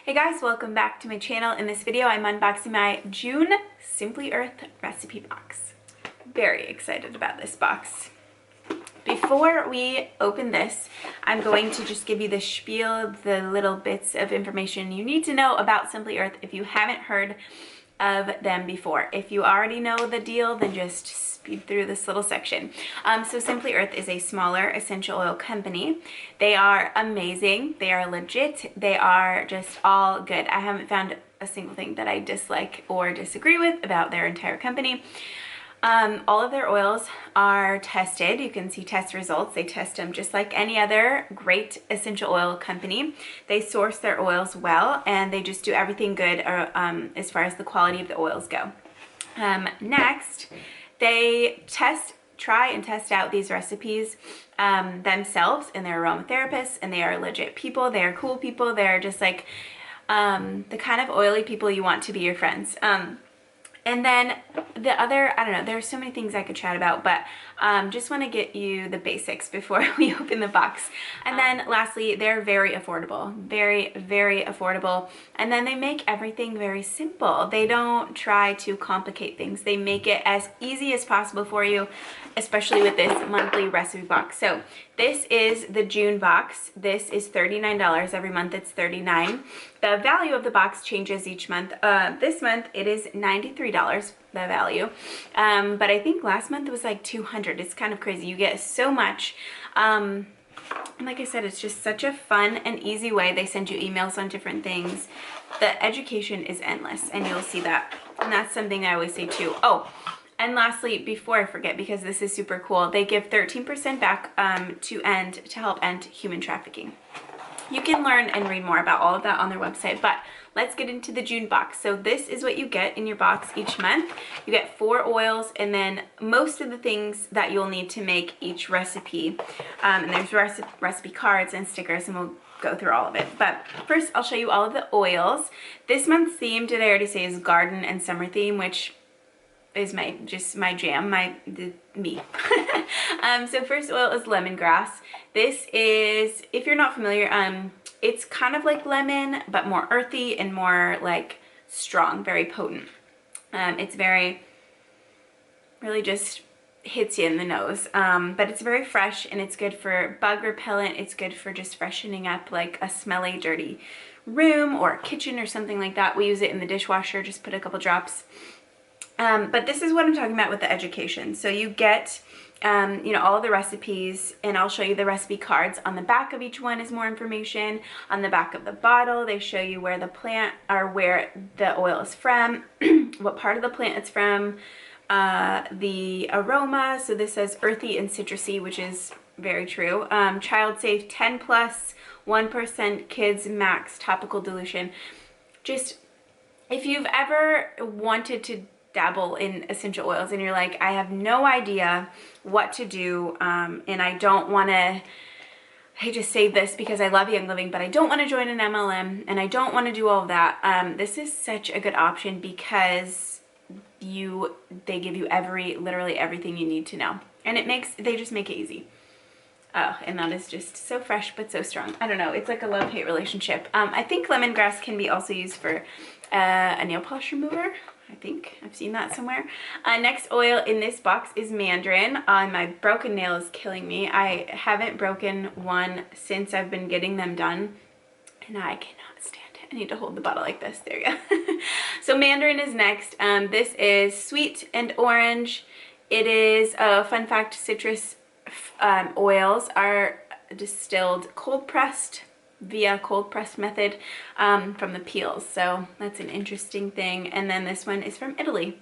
Hey guys, welcome back to my channel. In this video, I'm unboxing my June Simply Earth recipe box. Very excited about this box. Before we open this, I'm going to just give you the spiel, the little bits of information you need to know about Simply Earth if you haven't heard of them before. If you already know the deal, then just speed through this little section. So Simply Earth is a smaller essential oil company. They are amazing. They are legit. They are just all good. I haven't found a single thing that I dislike or disagree with about their entire company. All of their oils are tested. You can see test results. They test them just like any other great essential oil company. They source their oils well, and they just do everything good as far as the quality of the oils go. Next, they try and test out these recipes themselves, and they're aromatherapists, and they are legit people. They are cool people. They're just like the kind of oily people you want to be your friends. And then the other, I don't know, there's so many things I could chat about, but just want to get you the basics before we open the box. And then lastly, they're very affordable, very, very affordable. And then they make everything very simple. They don't try to complicate things. They make it as easy as possible for you, especially with this monthly recipe box. So this is the June box. This is $39. Every month it's $39. The value of the box changes each month. This month it is $93, the value. But I think last month it was like $200. It's kind of crazy. You get so much. And like I said, it's just such a fun and easy way. They send you emails on different things. The education is endless, and you'll see that. And that's something I always say too. Oh, and lastly, before I forget, because this is super cool, they give 13% back to help end human trafficking. You can learn and read more about all of that on their website, but let's get into the June box. So this is what you get in your box each month. You get 4 oils, and then most of the things that you'll need to make each recipe. And there's recipe cards and stickers, and we'll go through all of it. But first, I'll show you all of the oils. This month's theme, did I already say, is garden and summer theme, which is my jam, me. So first oil is lemongrass. This is, if you're not familiar, it's kind of like lemon, but more earthy and more like strong, very potent. It's very, really just hits you in the nose, but it's very fresh, and it's good for bug repellent. It's good for just freshening up like a smelly, dirty room or kitchen or something like that. We use it in the dishwasher, just put a couple drops. But this is what I'm talking about with the education. So you get, you know, all of the recipes, and I'll show you the recipe cards. On the back of each one is more information. On the back of the bottle, they show you where the plant, or where the oil is from, what part of the plant it's from, the aroma. So this says earthy and citrusy, which is very true. Child safe, 10 plus, 1% kids max topical dilution. Just, if you've ever wanted to dabble in essential oils and you're like, I have no idea what to do, and I don't want to, I just say this because I love Young Living, but I don't want to join an MLM, and I don't want to do all of that. This is such a good option because they give you literally everything you need to know, and they just make it easy. Oh, and that is just so fresh but so strong. I don't know, it's like a love-hate relationship. I think lemongrass can be also used for a nail polish remover. I think I've seen that somewhere. Next oil in this box is mandarin. My broken nail is killing me. I haven't broken one since I've been getting them done, and I cannot stand it. I need to hold the bottle like this. There you go. So mandarin is next. This is sweet and orange. It is, fun fact, citrus oils are distilled cold pressed via cold press method from the peels, so that's an interesting thing. And then this one is from Italy.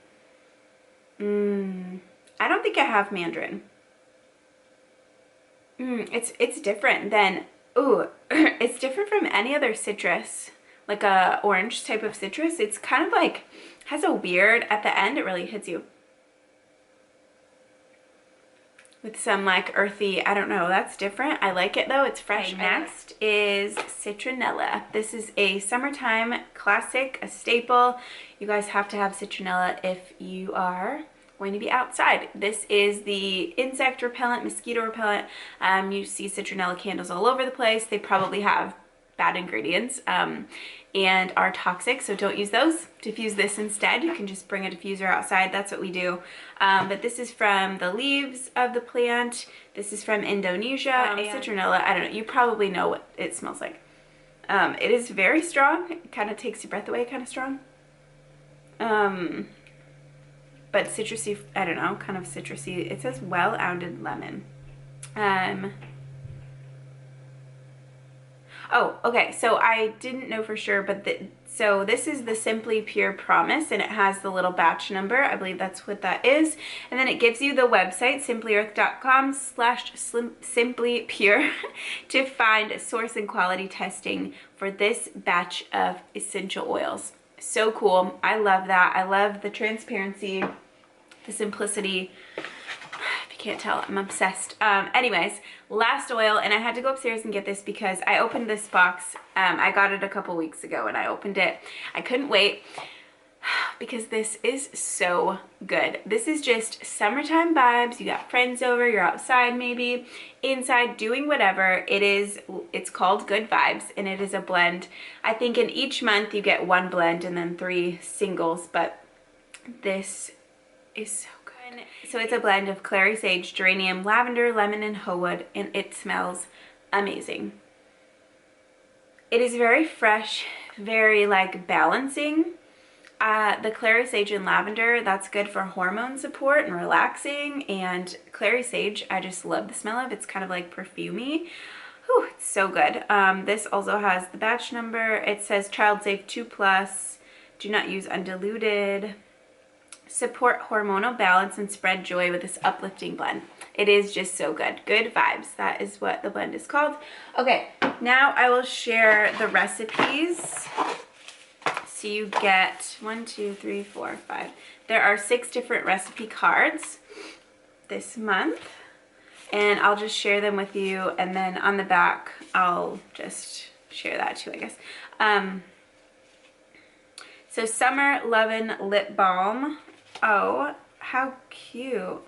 I don't think I have mandarin. It's different than, it's different from any other citrus, like a orange type of citrus. It's kind of like, has a weird, at the end it really hits you with some like earthy, I don't know, that's different. I like it though, it's fresh. Okay, next is citronella. This is a summertime classic, a staple. You guys have to have citronella if you are going to be outside. This is the insect repellent, mosquito repellent. You see citronella candles all over the place. They probably have bad ingredients. and are toxic, so don't use those. Diffuse this instead. You can just bring a diffuser outside. That's what we do. But this is from the leaves of the plant. This is from Indonesia. Citronella, I don't know. You probably know what it smells like. It is very strong. It kind of takes your breath away, kind of strong. But citrusy, I don't know, kind of citrusy. It says well-ounded lemon. Oh, okay, so I didn't know for sure, but so this is the Simply Pure Promise, and it has the little batch number. I believe that's what that is. And then it gives you the website, simplyearth.com/simplypure, to find source and quality testing for this batch of essential oils. So cool. I love that. I love the transparency, the simplicity. If you can't tell, I'm obsessed. Anyways, last oil, and I had to go upstairs and get this because I opened this box. I got it a couple weeks ago and I opened it. I couldn't wait because this is so good. This is just summertime vibes. You got friends over, you're outside maybe, inside, doing whatever. It's called Good Vibes, and it is a blend. I think in each month you get 1 blend and then 3 singles, but this is so good. So it's a blend of clary sage, geranium, lavender, lemon, and hoe wood, and it smells amazing. It is very fresh, very like balancing. The clary sage and lavender, that's good for hormone support and relaxing, and clary sage, I just love the smell of. It's kind of like perfumey. Whew, it's so good. This also has the batch number. It says child safe 2+, do not use undiluted. Support hormonal balance and spread joy with this uplifting blend. It is just so good. Good Vibes. That is what the blend is called. Okay, now I will share the recipes. So you get 1, 2, 3, 4, 5. There are 6 different recipe cards this month, and I'll just share them with you, and then on the back I'll just share that too, I guess. So Summer Lovin' Lip Balm. Oh, how cute.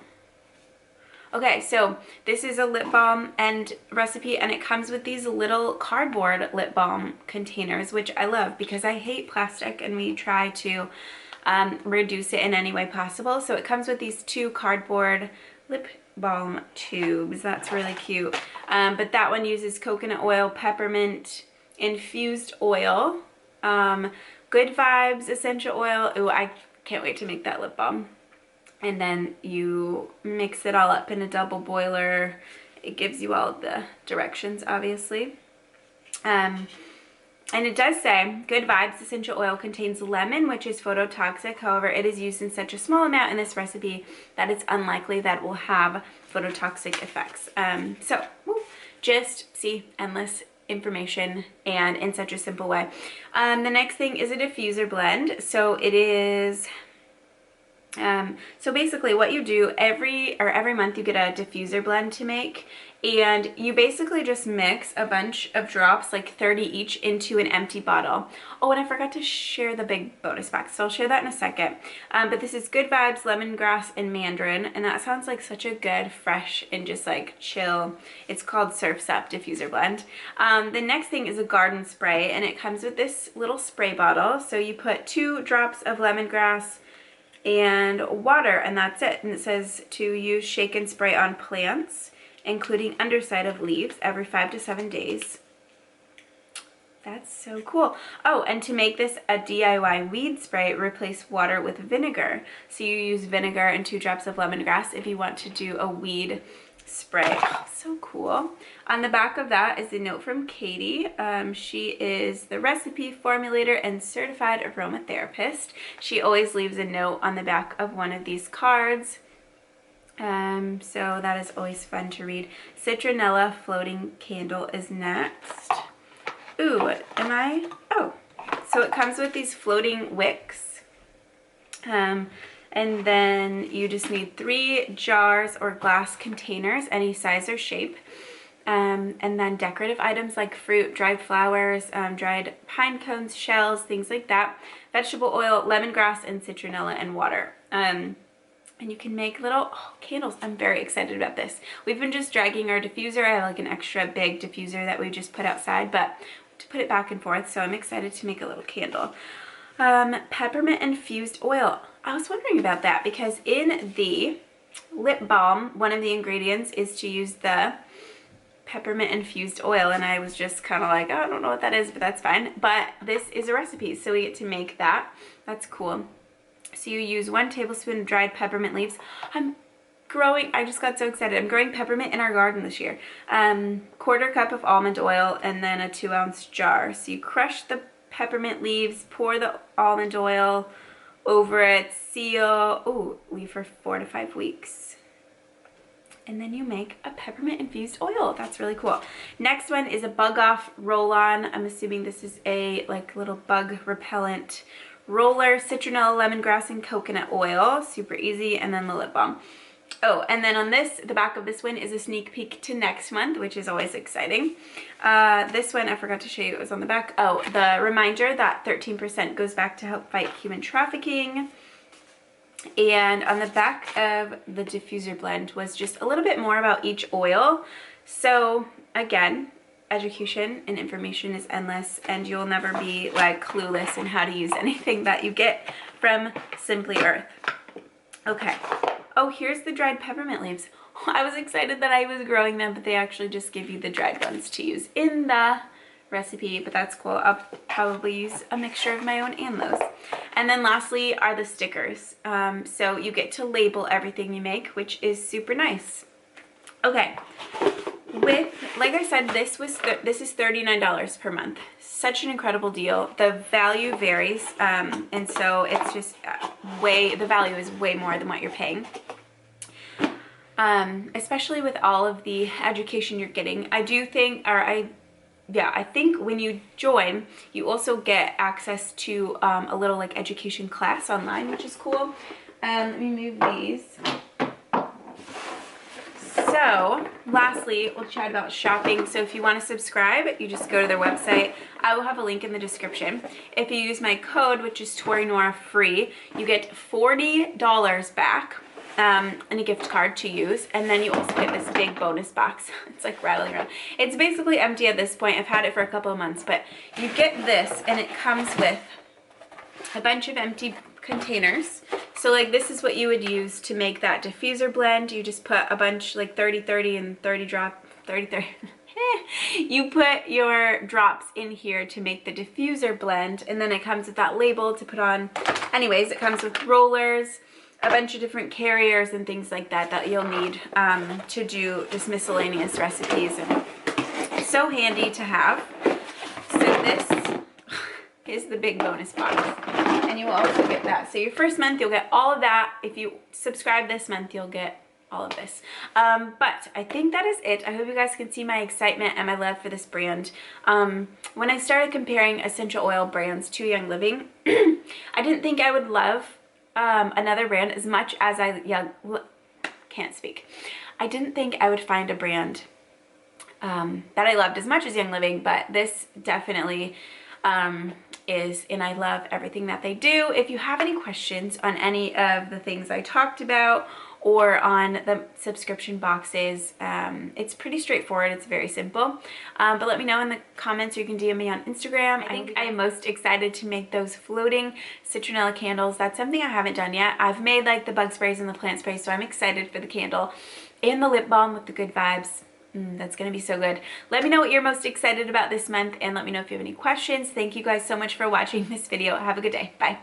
Okay, so this is a lip balm and recipe, and it comes with these little cardboard lip balm containers, which I love because I hate plastic, and we try to reduce it in any way possible. So it comes with these 2 cardboard lip balm tubes. That's really cute. But that one uses coconut oil, peppermint, infused oil, Good Vibes essential oil. Ooh, I can't wait to make that lip balm. And then you mix it all up in a double boiler. It gives you all of the directions, obviously. And it does say Good Vibes essential oil contains lemon, which is phototoxic. However, it is used in such a small amount in this recipe that it's unlikely that it will have phototoxic effects. So just see endless information, and in such a simple way. The next thing is a diffuser blend. So it is so basically what you do every month, you get a diffuser blend to make, and you basically just mix a bunch of drops, like 30 each, into an empty bottle. Oh, and I forgot to share the big bonus box, so I'll share that in a second. But this is Good Vibes, lemongrass, and mandarin, and that sounds like such a good, fresh, and just like chill. It's called Surf's Up Diffuser Blend. The next thing is a garden spray, and it comes with this little spray bottle. So you put 2 drops of lemongrass and water, and that's it. And it says to use shake and spray on plants, including underside of leaves, every 5 to 7 days. That's so cool. Oh, and to make this a DIY weed spray, replace water with vinegar. So you use vinegar and 2 drops of lemongrass if you want to do a weed spray. Oh, so cool. On the back of that is a note from Katie. She is the recipe formulator and certified aromatherapist. She always leaves a note on the back of one of these cards. So that is always fun to read. Citronella floating candle is next. Ooh, oh, so it comes with these floating wicks. And then you just need 3 jars or glass containers, any size or shape. And then decorative items like fruit, dried flowers, dried pine cones, shells, things like that. Vegetable oil, lemongrass, and citronella, and water. And you can make little candles. I'm very excited about this. We've been just dragging our diffuser. I have like an extra big diffuser that we just put outside, but to put it back and forth, so I'm excited to make a little candle. Peppermint infused oil. I was wondering about that because in the lip balm, one of the ingredients is to use the peppermint infused oil, and I was just kind of like, oh, I don't know what that is, but that's fine. But this is a recipe, so we get to make that. That's cool. So you use 1 tablespoon of dried peppermint leaves. I just got so excited. I'm growing peppermint in our garden this year. 1/4 cup of almond oil, and then a 2-ounce jar. So you crush the peppermint leaves, pour the almond oil over it, seal, leave for 4 to 5 weeks. And then you make a peppermint infused oil. That's really cool. Next one is a bug off roll on. I'm assuming this is a like little bug repellent roller, citronella, lemongrass, and coconut oil. Super easy. And then the lip balm. Oh, and then on this, the back of this one is a sneak peek to next month, which is always exciting. This one, I forgot to show you, it was on the back. Oh, the reminder that 13% goes back to help fight human trafficking. And on the back of the diffuser blend was just a little bit more about each oil. So again, education and information is endless, and you'll never be like clueless in how to use anything that you get from Simply Earth. Okay. Oh, here's the dried peppermint leaves. I was excited that I was growing them, but they actually just give you the dried ones to use in the recipe, but that's cool. I'll probably use a mixture of my own and those. And then lastly are the stickers. So you get to label everything you make, which is super nice. Okay. Like I said, this is $39 per month. Such an incredible deal. The value varies, and so it's just the value is way more than what you're paying. Especially with all of the education you're getting. I think when you join, you also get access to a little like education class online, which is cool. Let me move these. So lastly, we'll chat about shopping. So if you want to subscribe, you just go to their website. I will have a link in the description. If you use my code, which is Torey Noora free, you get $40 back and a gift card to use. And then you also get this big bonus box. It's like rattling around. It's basically empty at this point. I've had it for a couple of months, but you get this and it comes with a bunch of empty containers. So like this is what you would use to make that diffuser blend. You just put a bunch like 30-30 and 30-30. You put your drops in here to make the diffuser blend, and then it comes with that label to put on. Anyways, it comes with rollers, a bunch of different carriers and things like that that you'll need to do just miscellaneous recipes, and it's so handy to have. So this is the big bonus box, and you will also get that. So your first month you'll get all of that. If you subscribe this month, you'll get all of this. But I think that is it. I hope you guys can see my excitement and my love for this brand. When I started comparing essential oil brands to Young Living, I didn't think I would love another brand as much as I didn't think I would find a brand that I loved as much as Young Living, but this definitely is, and I love everything that they do. If you have any questions on any of the things I talked about or on the subscription boxes, it's pretty straightforward. It's very simple. But let me know in the comments, or you can DM me on Instagram. I think I am most excited to make those floating citronella candles. That's something I haven't done yet. I've made like the bug sprays and the plant sprays, so I'm excited for the candle and the lip balm with the good vibes. That's gonna be so good. Let me know what you're most excited about this month, and let me know if you have any questions. Thank you guys so much for watching this video. Have a good day. Bye.